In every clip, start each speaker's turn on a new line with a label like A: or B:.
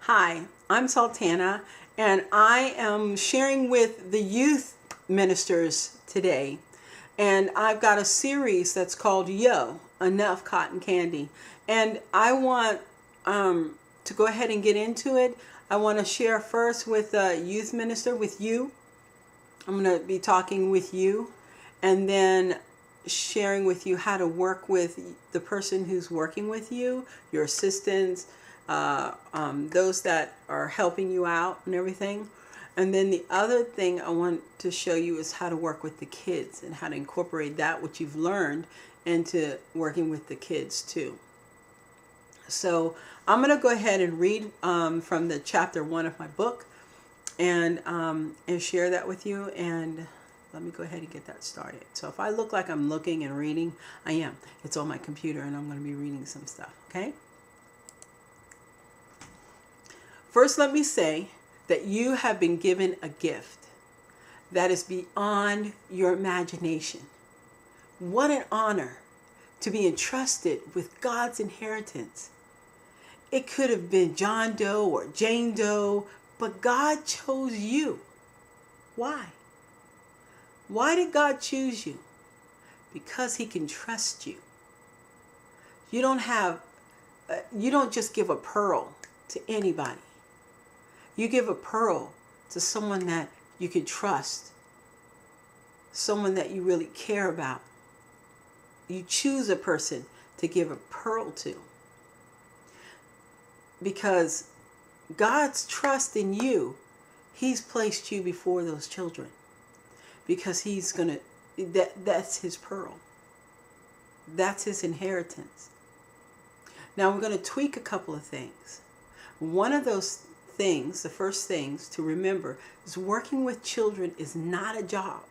A: Hi, I'm Sultana, and I am sharing with the youth ministers today. And I've got a series that's called Yo, Enough Cotton Candy. And I want to go ahead and get into it. I want to share first with a youth minister, with you. I'm going to be talking with you, and then sharing with you how to work with the person who's working with you, your assistants, those that are helping you out and everything. And then the other thing I want to show you is how to work with the kids and how to incorporate that which you've learned into working with the kids too. So I'm going to go ahead and read from the chapter 1 of my book and share that with you. And let me go ahead and get that started. So if I look like I'm looking and reading, I am. It's on my computer and I'm going to be reading some stuff, okay? First, let me say that you have been given a gift that is beyond your imagination. What an honor to be entrusted with God's inheritance. It could have been John Doe or Jane Doe, but God chose you. Why? Why did God choose you? Because He can trust you. You don't just give a pearl to anybody. You give a pearl to someone that you can trust, someone that you really care about. You choose a person to give a pearl to, because God's trust in you, He's placed you before those children, because that's His pearl. That's His inheritance. Now we're going to tweak a couple of things. One of those things, the first things to remember, is working with children is not a job.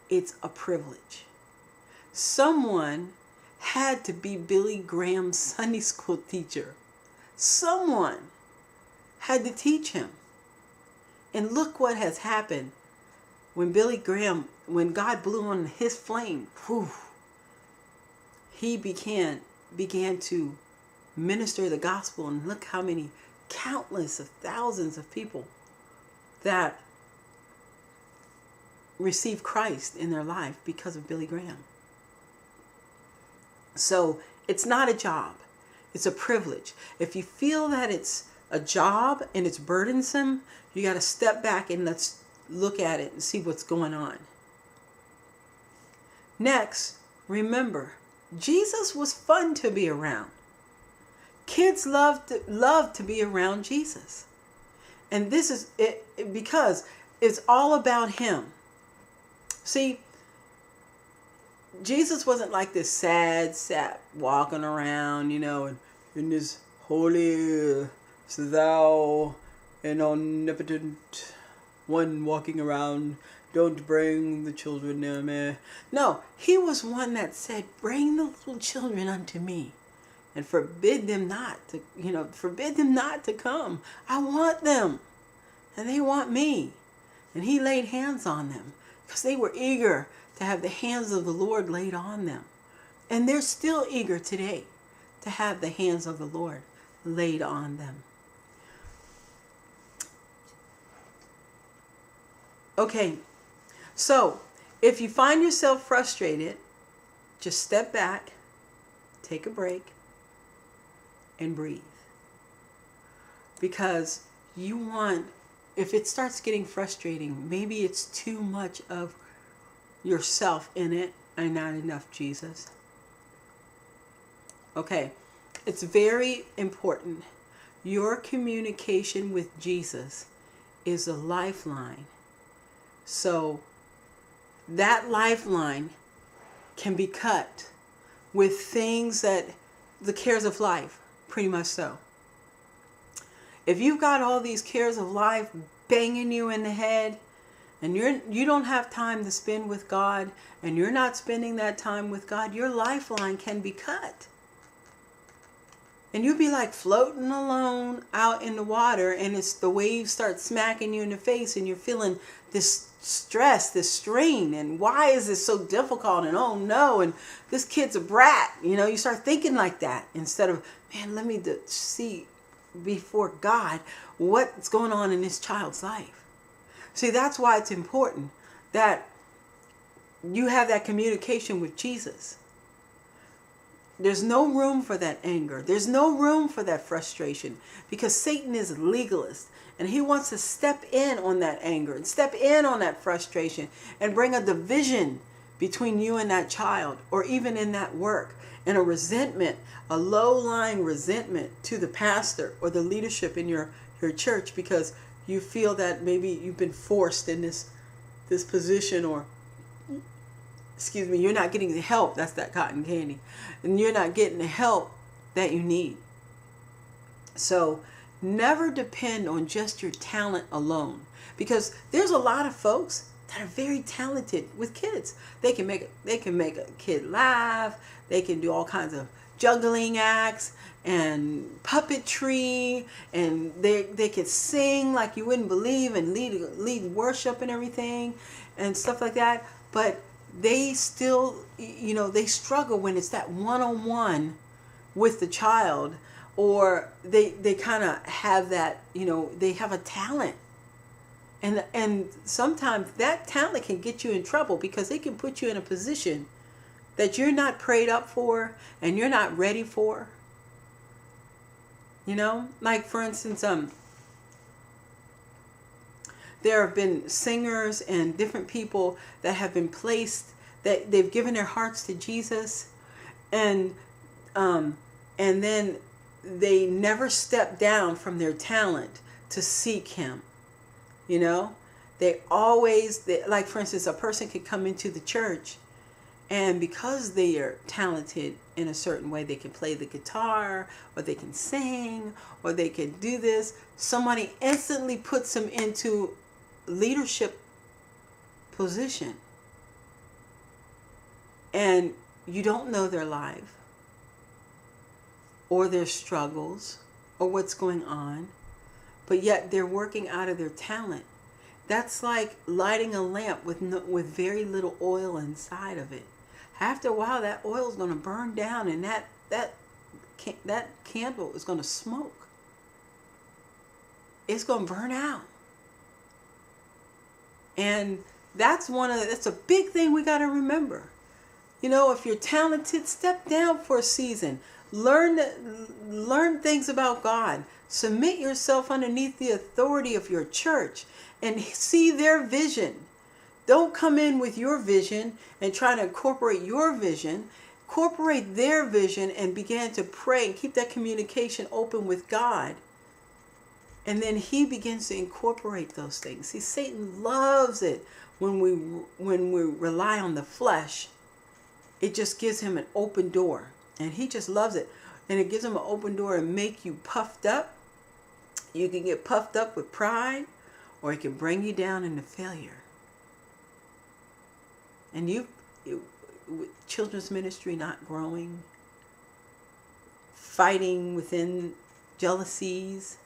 A: It's a privilege. Someone had to be Billy Graham's Sunday school teacher. Someone had to teach him. And look what has happened when when God blew on his flame, he began to minister the gospel, and look how many countless of thousands of people that receive Christ in their life because of Billy Graham. So it's not a job. It's a privilege. If you feel that it's a job and it's burdensome, you got to step back and let's look at it and see what's going on. Next, remember, Jesus was fun to be around. Kids love to be around Jesus. And this is it because it's all about Him. See, Jesus wasn't like this sad sap walking around, and in this holy thou and omnipotent one walking around, don't bring the children near me. No, He was one that said, bring the little children unto me. And forbid them not to come. I want them. And they want me. And He laid hands on them because they were eager to have the hands of the Lord laid on them. And they're still eager today to have the hands of the Lord laid on them. Okay, so if you find yourself frustrated, just step back, take a break, and breathe. Because if it starts getting frustrating, maybe it's too much of yourself in it and not enough Jesus. Okay, it's very important. Your communication with Jesus is a lifeline. So that lifeline can be cut with things that the cares of life. Pretty much so. If you've got all these cares of life banging you in the head, and you don't have time to spend with God, and you're not spending that time with God, your lifeline can be cut. And you'll be like floating alone out in the water, and the waves start smacking you in the face, and you're feeling this stress, this strain, and why is this so difficult, and oh no, and this kid's a brat. You start thinking like that instead of, man, let me see before God what's going on in this child's life. See, that's why it's important that you have that communication with Jesus. There's no room for that anger. There's no room for that frustration, because Satan is a legalist, and he wants to step in on that anger and step in on that frustration and bring a division between you and that child, or even in that work, and a resentment, a low-lying resentment to the pastor or the leadership in your church, because you feel that maybe you've been forced in this position, or you're not getting the help. That's that cotton candy. And you're not getting the help that you need. So never depend on just your talent alone, because there's a lot of folks that are very talented with kids. They can make a kid laugh. They can do all kinds of juggling acts and puppetry, and they can sing like you wouldn't believe, and lead worship and everything and stuff like that. But they still, they struggle when it's that one-on-one with the child, or they kind of have that, they have a talent. And sometimes that talent can get you in trouble, because it can put you in a position that you're not prayed up for and you're not ready for. Like, for instance, there have been singers and different people that have been placed, that they've given their hearts to Jesus, and then they never step down from their talent to seek him. They always, like, for instance, a person could come into the church, and because they are talented in a certain way, they can play the guitar, or they can sing, or they can do this, somebody instantly puts them into leadership position, and you don't know their life or their struggles or what's going on, but yet they're working out of their talent. That's like lighting a lamp with very little oil inside of it. After a while, that oil is going to burn down, and that candle is going to smoke. It's going to burn out. And that's a big thing we got to remember. If you're talented, step down for a season. Learn things about God. Submit yourself underneath the authority of your church and see their vision. Don't come in with your vision and try to incorporate your vision. Incorporate their vision and begin to pray and keep that communication open with God. And then he begins to incorporate those things. See, Satan loves it when we rely on the flesh. It just gives him an open door. And he just loves it. And it gives him an open door and make you puffed up. You can get puffed up with pride, or it can bring you down into failure. And with children's ministry not growing, fighting within jealousies,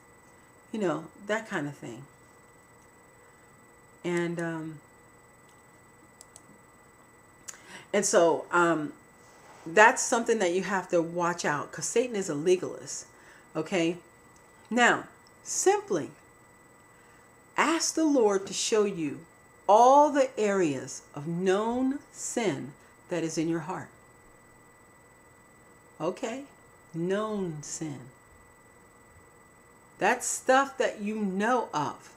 A: that kind of thing. And so that's something that you have to watch out, because Satan is a legalist. Okay? Now, simply ask the Lord to show you all the areas of known sin that is in your heart. Okay? Known sin. That's stuff that you know of.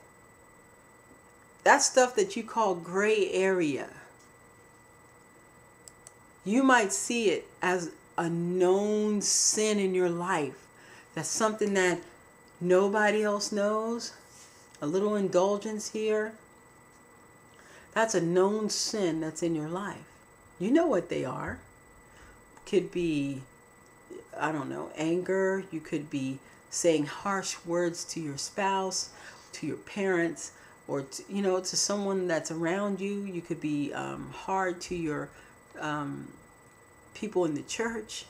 A: That's stuff that you call gray area. You might see it as a known sin in your life. That's something that nobody else knows. A little indulgence here. That's a known sin that's in your life. You know what they are. Could be, anger. You could be saying harsh words to your spouse, to your parents, or to someone that's around you. You could be hard to your people in the church.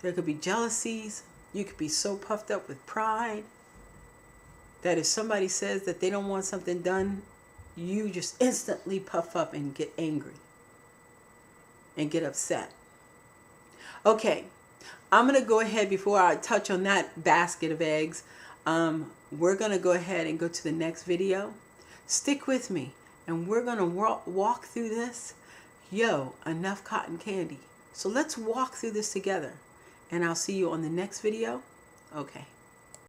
A: There could be jealousies. You could be so puffed up with pride that if somebody says that they don't want something done, you just instantly puff up and get angry and get upset. Okay, I'm going to go ahead before I touch on that basket of eggs. We're going to go ahead and go to the next video. Stick with me, and we're going to walk through this. Yo, enough cotton candy. So let's walk through this together, and I'll see you on the next video. Okay.